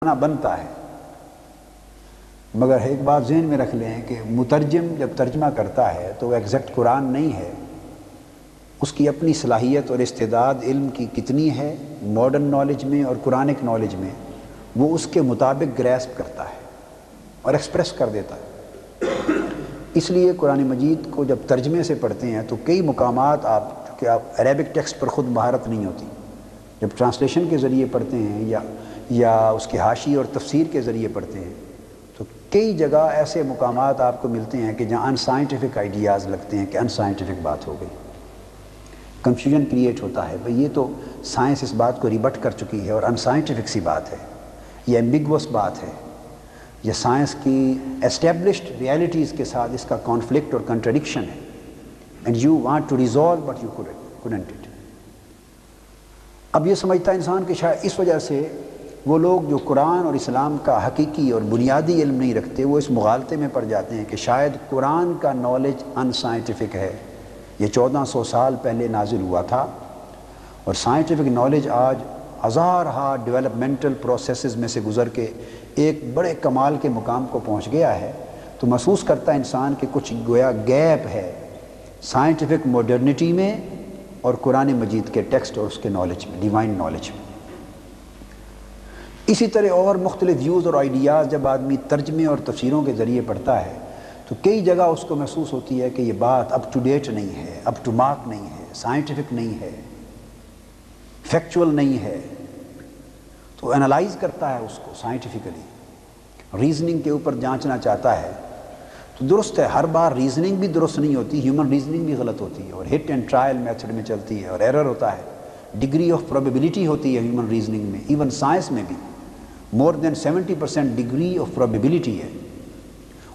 بنتا ہے، مگر ایک بات ذہن میں رکھ لیں کہ مترجم جب ترجمہ کرتا ہے تو وہ ایگزیکٹ قرآن نہیں ہے، اس کی اپنی صلاحیت اور استعداد علم کی کتنی ہے ماڈرن نالج میں اور قرآنک نالج میں، وہ اس کے مطابق گریسپ کرتا ہے اور ایکسپریس کر دیتا ہے۔ اس لیے قرآن مجید کو جب ترجمے سے پڑھتے ہیں تو کئی مقامات چونکہ آپ عربک ٹیکسٹ پر خود مہارت نہیں ہوتی، جب ٹرانسلیشن کے ذریعے پڑھتے ہیں یا اس کے حاشی اور تفسیر کے ذریعے پڑھتے ہیں تو کئی جگہ ایسے مقامات آپ کو ملتے ہیں کہ جہاں ان سائنٹیفک آئیڈیاز لگتے ہیں کہ ان سائنٹیفک بات ہو گئی، کنفیوژن کریٹ ہوتا ہے، بھئی یہ تو سائنس اس بات کو ریبٹ کر چکی ہے اور ان سائنٹیفک سی بات ہے، یہ ایمبیگوس بات ہے، یہ سائنس کی اسٹیبلشڈ ریالٹیز کے ساتھ اس کا کانفلکٹ اور کنٹرڈکشن ہے، and you want to resolve but you couldn't it۔ اب یہ سمجھتا ہے انسان کہ شاید اس وجہ سے وہ لوگ جو قرآن اور اسلام کا حقیقی اور بنیادی علم نہیں رکھتے وہ اس مغالطے میں پڑ جاتے ہیں کہ شاید قرآن کا نالج ان سائنٹیفک ہے، یہ 1400 سال پہلے نازل ہوا تھا اور سائنٹیفک نالج آج ہزارہا ڈیولپمنٹل پروسیسز میں سے گزر کے ایک بڑے کمال کے مقام کو پہنچ گیا ہے، تو محسوس کرتا ہے انسان کہ کچھ گویا گیپ ہے سائنٹیفک ماڈرنٹی میں اور قرآن مجید کے ٹیکسٹ اور اس کے نالج میں، ڈیوائن نالج میں۔ اسی طرح اور مختلف ویوز اور آئیڈیاز جب آدمی ترجمے اور تفسیروں کے ذریعے پڑھتا ہے تو کئی جگہ اس کو محسوس ہوتی ہے کہ یہ بات اپ ٹو ڈیٹ نہیں ہے، اپ ٹو مارک نہیں ہے، سائنٹیفک نہیں ہے، فیکچول نہیں ہے، تو انالائز کرتا ہے اس کو سائنٹیفکلی، ریزننگ کے اوپر جانچنا چاہتا ہے، تو درست ہے ہر بار ریزننگ بھی درست نہیں ہوتی، ہیومن ریزننگ بھی غلط ہوتی ہے اور ہٹ اینڈ ٹرائل میتھڈ میں چلتی ہے اور ایرر ہوتا ہے، ڈگری آف پروبیبلٹی ہوتی ہے ہیومن ریزننگ میں، ایون سائنس میں بھی مور دین 70% ڈگری آف پروبیبلٹی ہے،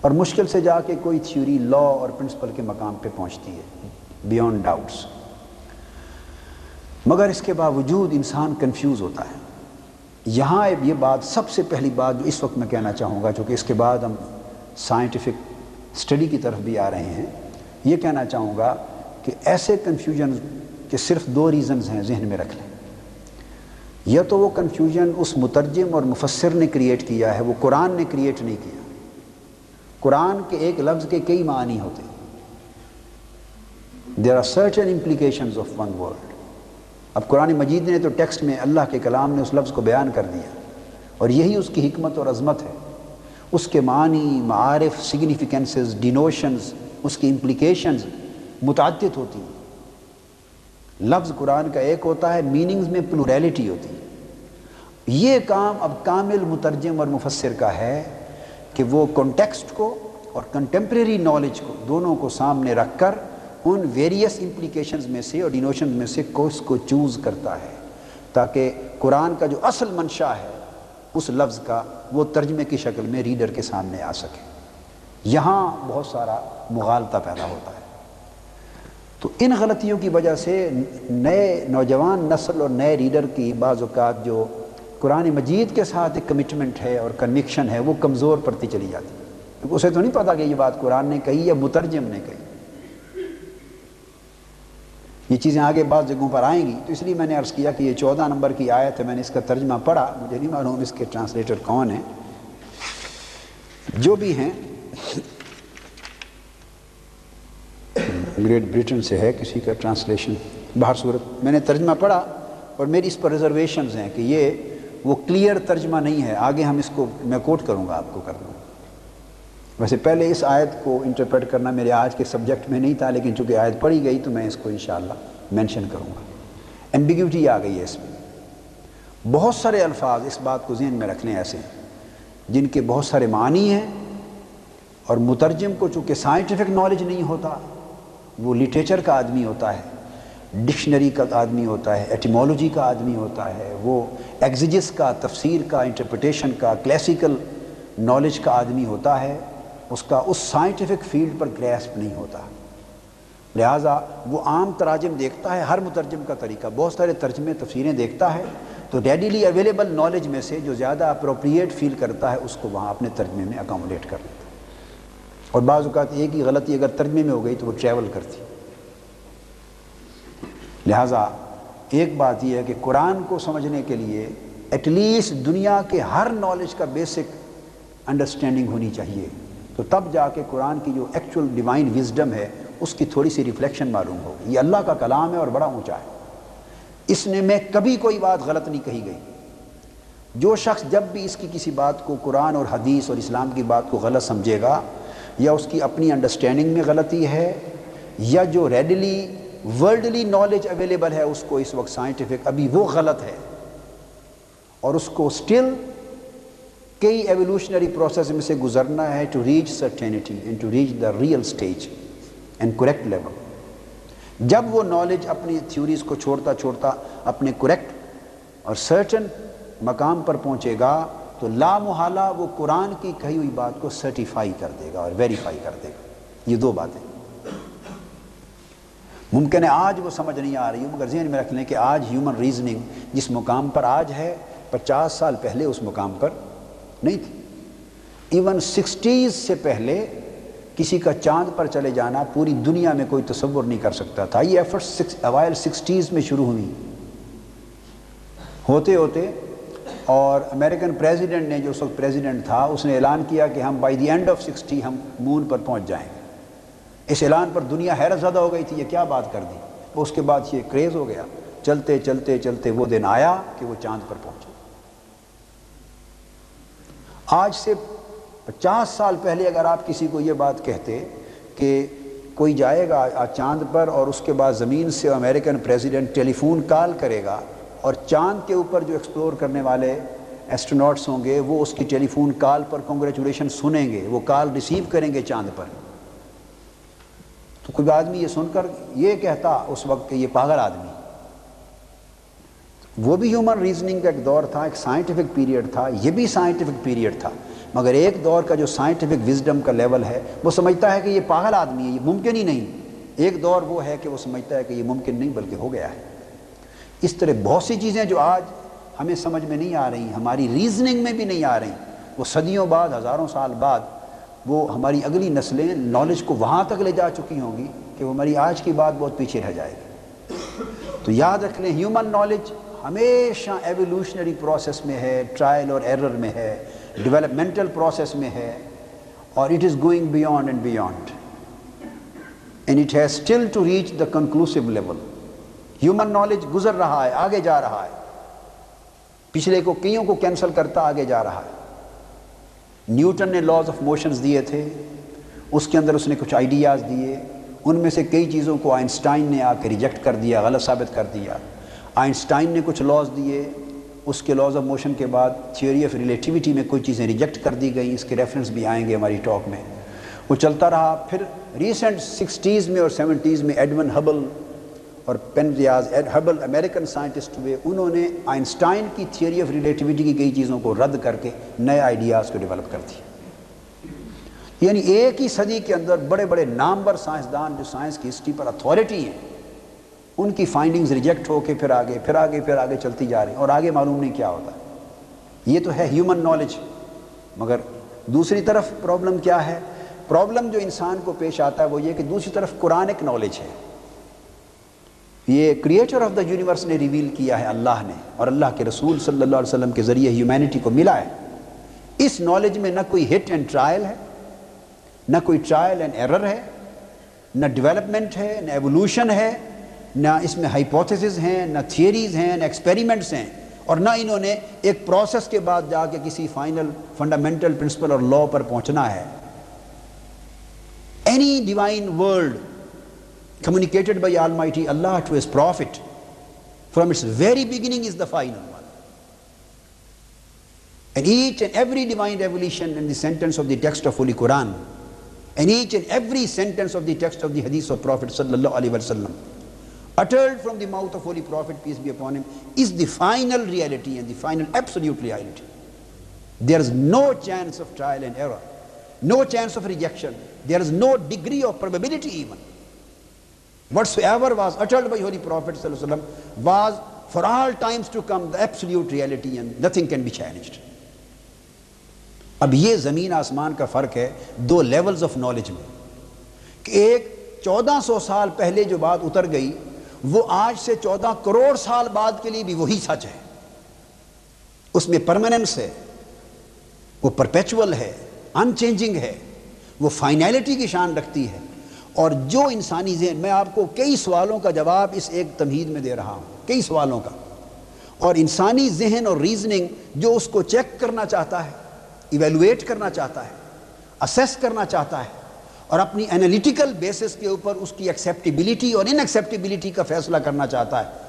اور مشکل سے جا کے کوئی تھیوری لا اور پرنسپل کے مقام پہ پہنچتی ہے بیونڈ ڈاؤٹس، مگر اس کے باوجود انسان کنفیوز ہوتا ہے۔ یہاں یہ بات سب سے پہلی بات جو اس وقت میں کہنا چاہوں گا، چونکہ اس کے بعد ہم سائنٹیفک اسٹڈی کی طرف بھی آ رہے ہیں، یہ کہنا چاہوں گا کہ ایسے کنفیوژن کے صرف دو ریزنز ہیں، ذہن میں رکھ لیں۔ یا تو وہ کنفیوژن اس مترجم اور مفسر نے کریٹ کیا ہے، وہ قرآن نے کریٹ نہیں کیا۔ قرآن کے ایک لفظ کے کئی معنی ہوتے ہیں، there are certain implications of one word۔ اب قرآن مجید نے تو ٹیکسٹ میں اللہ کے کلام نے اس لفظ کو بیان کر دیا اور یہی اس کی حکمت اور عظمت ہے، اس کے معنی، معارف، سگنیفیکنسز، ڈینوشنز، اس کی امپلیکیشنز متعدد ہوتی ہیں۔ لفظ قرآن کا ایک ہوتا ہے، میننگز میں پلوریلٹی ہوتی ہے۔ یہ کام اب کامل مترجم اور مفسر کا ہے کہ وہ کنٹیکسٹ کو اور کنٹمپریری نالج کو دونوں کو سامنے رکھ کر ان ویریس امپلیکیشنز میں سے اور ڈینوشنز میں سے اس کو چوز کرتا ہے تاکہ قرآن کا جو اصل منشا ہے اس لفظ کا وہ ترجمے کی شکل میں ریڈر کے سامنے آ سکے۔ یہاں بہت سارا مغالطہ پیدا ہوتا ہے، تو ان غلطیوں کی وجہ سے نئے نوجوان نسل اور نئے ریڈر کی بعض اوقات جو قرآن مجید کے ساتھ ایک کمٹمنٹ ہے اور کنوکشن ہے وہ کمزور پڑتی چلی جاتی ہے، کیونکہ اسے تو نہیں پتا کہ یہ بات قرآن نے کہی یا مترجم نے کہی۔ یہ چیزیں آگے بعض جگہوں پر آئیں گی، تو اس لیے میں نے عرض کیا کہ یہ 14 نمبر کی آیت ہے، میں نے اس کا ترجمہ پڑھا، مجھے نہیں معلوم اس کے ٹرانسلیٹر کون ہیں، جو بھی ہیں گریٹ بریٹن سے ہے کسی کا ٹرانسلیشن، بہر صورت میں نے ترجمہ پڑھا اور میری اس پر ریزرویشنز ہیں کہ یہ وہ کلیئر ترجمہ نہیں ہے، آگے ہم اس کو میں کوٹ کروں گا، آپ کو کر دوں گا۔ ویسے پہلے اس آیت کو انٹرپریٹ کرنا میرے آج کے سبجیکٹ میں نہیں تھا، لیکن چونکہ آیت پڑھی گئی تو میں اس کو انشاءاللہ مینشن کروں گا۔ ایمبیگوٹی آ گئی ہے اس میں، بہت سارے الفاظ اس بات کو ذہن میں رکھ لیں ایسے جن کے بہت سارے معنی ہیں، اور مترجم کو چونکہ سائنٹیفک نالج نہیں ہوتا، وہ لٹریچر کا آدمی ہوتا ہے، ڈکشنری کا آدمی ہوتا ہے، ایٹیمولوجی کا آدمی ہوتا ہے، وہ ایگزیجس کا، تفسیر کا، انٹرپریٹیشن کا، کلاسیکل نالج کا آدمی ہوتا ہے، اس کا اس سائنٹیفک فیلڈ پر گریسپ نہیں ہوتا، لہٰذا وہ عام تراجم دیکھتا ہے، ہر مترجم کا طریقہ، بہت سارے ترجمے تفسیریں دیکھتا ہے، تو ریڈیلی اویلیبل نالج میں سے جو زیادہ اپروپریٹ فیل کرتا ہے اس کو وہاں اپنے ترجمے میں اکاموڈیٹ کر لیتا ہے، اور بعض اوقات ایک ہی غلطی اگر ترجمے میں ہو گئی تو وہ ٹریول کرتی۔ لہٰذا ایک بات یہ ہے کہ قرآن کو سمجھنے کے لیے ایٹ لیسٹ دنیا کے ہر نالج کا بیسک انڈرسٹینڈنگ ہونی چاہیے، تو تب جا کے قرآن کی جو ایکچوئل ڈیوائن وزڈم ہے اس کی تھوڑی سی ریفلیکشن معلوم ہوگی۔ یہ اللہ کا کلام ہے اور بڑا اونچا ہے، اس میں کبھی کوئی بات غلط نہیں کہی گئی۔ جو شخص جب بھی اس کی کسی بات کو قرآن اور حدیث اور اسلام کی بات کو غلط سمجھے گا، یا اس کی اپنی انڈرسٹینڈنگ میں غلطی ہے، یا جو ریڈلی ورلڈلی نالج اویلیبل ہے اس کو اس وقت سائنٹیفک ابھی وہ غلط ہے، اور اس کو سٹل کئی ایولیوشنری پروسیس میں سے گزرنا ہے to reach certainty and to reach the real stage and correct level. جب وہ نالج اپنی تھیوریز کو چھوڑتا چھوڑتا اپنے کریکٹ اور سرٹن مقام پر پہنچے گا تو لا محالہ وہ قرآن کی کہی ہوئی بات کو سرٹیفائی کر دے گا اور ویریفائی کر دے گا۔ یہ دو باتیں ممکن ہے آج وہ سمجھ نہیں آ رہی ہوں، مگر ذہن میں رکھ لیں کہ آج ہیومن ریزننگ جس مقام پر آج ہے 50 سال پہلے اس مقام پر نہیں تھی۔ ایون 60s سے پہلے کسی کا چاند پر چلے جانا پوری دنیا میں کوئی تصور نہیں کر سکتا تھا۔ یہ ایفرٹس اوائل 60s میں شروع ہوئی، ہوتے ہوتے اور امریکن پریزیڈنٹ نے جو اس وقت پریزیڈنٹ تھا اس نے اعلان کیا کہ ہم بائی دی اینڈ آف 60 ہم مون پر پہنچ جائیں گے۔ اس اعلان پر دنیا حیرت زدہ ہو گئی تھی، یہ کیا بات کر دی۔ اس کے بعد یہ کریز ہو گیا، چلتے چلتے چلتے وہ دن آیا کہ وہ چاند پر پہنچے۔ آج سے 50 سال پہلے اگر آپ کسی کو یہ بات کہتے کہ کوئی جائے گا چاند پر اور اس کے بعد زمین سے امریکن پریزیڈنٹ ٹیلی فون کال کرے گا اور چاند کے اوپر جو ایکسپلور کرنے والے ایسٹروناٹس ہوں گے وہ اس کی ٹیلی فون کال پر کنگریچولیشن سنیں گے، وہ کال ریسیو کریں گے چاند پر، تو کوئی آدمی یہ سن کر یہ کہتا اس وقت کہ یہ پاگل آدمی۔ وہ بھی ہیومن ریزننگ کا ایک دور تھا، ایک سائنٹیفک پیریڈ تھا، یہ بھی سائنٹیفک پیریڈ تھا، مگر ایک دور کا جو سائنٹیفک وزڈم کا لیول ہے وہ سمجھتا ہے کہ یہ پاگل آدمی ہے، یہ ممکن ہی نہیں۔ ایک دور وہ ہے کہ وہ سمجھتا ہے کہ یہ ممکن نہیں بلکہ ہو گیا ہے۔ اس طرح بہت سی چیزیں جو آج ہمیں سمجھ میں نہیں آ رہی، ہماری ریزننگ میں بھی نہیں آ رہی، وہ صدیوں بعد، ہزاروں سال بعد وہ ہماری اگلی نسلیں نالج کو وہاں تک لے جا چکی ہوں گی کہ وہ ہماری آج کی بات بہت پیچھے رہ جائے گی۔ تو یاد رکھ لیں ہیومن نالج ہمیشہ ایولیوشنری پروسیس میں ہے، ٹرائل اور ایرر میں ہے، ڈیولپمنٹل پروسیس میں ہے، اور it is going beyond and beyond and it has still to reach the conclusive level. Human knowledge گزر رہا ہے، آگے جا رہا ہے، پچھلے کو کئیوں کو کینسل کرتا آگے جا رہا ہے۔ نیوٹن نے لاز آف موشنز دیے تھے، اس کے اندر اس نے کچھ آئیڈیاز دیے، ان میں سے کئی چیزوں کو آئنسٹائن نے آ کے ریجیکٹ کر دیا، غلط ثابت کر دیا۔ آئنسٹائن نے کچھ لاز دیے، اس کے لاز آف موشن کے بعد تھیوری آف ریلیٹیوٹی میں کچھ چیزیں ریجیکٹ کر دی گئیں، اس کے ریفرنس بھی آئیں گے ہماری ٹاک میں۔ وہ چلتا رہا، پھر ریسنٹ 60s میں اور 70s میں ایڈون ہبل اور پینزیاز ہبل امریکن سائنٹسٹ ہوئے، انہوں نے آئنسٹائن کی تھیوری آف ریلیٹیوٹی کی کئی چیزوں کو رد کر کے نئے آئیڈیاز کو ڈیولپ کر دیا۔ یعنی ایک ہی صدی کے اندر بڑے بڑے نامور سائنسدان جو سائنس کی ہسٹری پر اتھارٹی ہیں، ان کی فائنڈنگز ریجیکٹ ہو کے پھر آگے چلتی جا رہی ہیں، اور آگے معلوم نہیں کیا ہوتا ہے۔ یہ تو ہے ہیومن نالج۔ مگر دوسری طرف پرابلم کیا ہے؟ پرابلم جو انسان کو پیش آتا ہے وہ یہ کہ دوسری طرف قرآنک نالج ہے، یہ کریٹر آف دا یونیورس نے ریویل کیا ہے اللہ نے، اور اللہ کے رسول صلی اللہ علیہ وسلم کے ذریعے ہیومینٹی کو ملا ہے۔ اس نالج میں نہ کوئی ہٹ اینڈ ٹرائل ہے، نہ کوئی ٹرائل اینڈ ایرر ہے، نہ ڈیولپمنٹ ہے، نہ ایوولوشن ہے، نہ اس میں ہائپوتھیسز ہیں، نہ تھیوریز ہیں، نہ ایکسپیریمنٹس ہیں، اور نہ انہوں نے ایک پروسیس کے بعد جا کے کسی فائنل فنڈامنٹل پرنسپل اور لا پر پہنچنا ہے۔ Any divine word communicated by Almighty Allah to His Prophet from its very beginning is the final one. And each and every divine revelation in the sentence of the text of Holy Quran, and each and every sentence of the text of the Hadith of Prophet sallallahu alaihi wasallam, uttered from the mouth of Holy Prophet, peace be upon him, is the final reality and the final absolute reality. There is no chance of trial and error, no chance of rejection, there is no degree of probability even. Whatsoever was uttered by Holy Prophet ﷺ was for all times to come the absolute reality and nothing can be challenged. اب یہ زمین آسمان کا فرق ہے دو levels of knowledge میں، کہ ایک 1400 سال پہلے جو بات اتر گئی وہ آج سے 14 کروڑ سال بعد کے لیے بھی وہی سچ ہے، اس میں پرماننس ہے، وہ پرپیچول ہے، ان چینجنگ ہے، وہ فائنلٹی کی شان رکھتی ہے۔ اور جو انسانی ذہن، میں آپ کو کئی سوالوں کا جواب اس ایک تمہید میں دے رہا ہوں، کئی سوالوں کا، اور انسانی ذہن اور ریزننگ جو اس کو چیک کرنا چاہتا ہے، ایویلویٹ کرنا چاہتا ہے، اسیس کرنا چاہتا ہے، اور اپنی انالیٹیکل بیسس کے اوپر اس کی ایکسیپٹیبلٹی اور ان ایکسیپٹیبلٹی کا فیصلہ کرنا چاہتا ہے،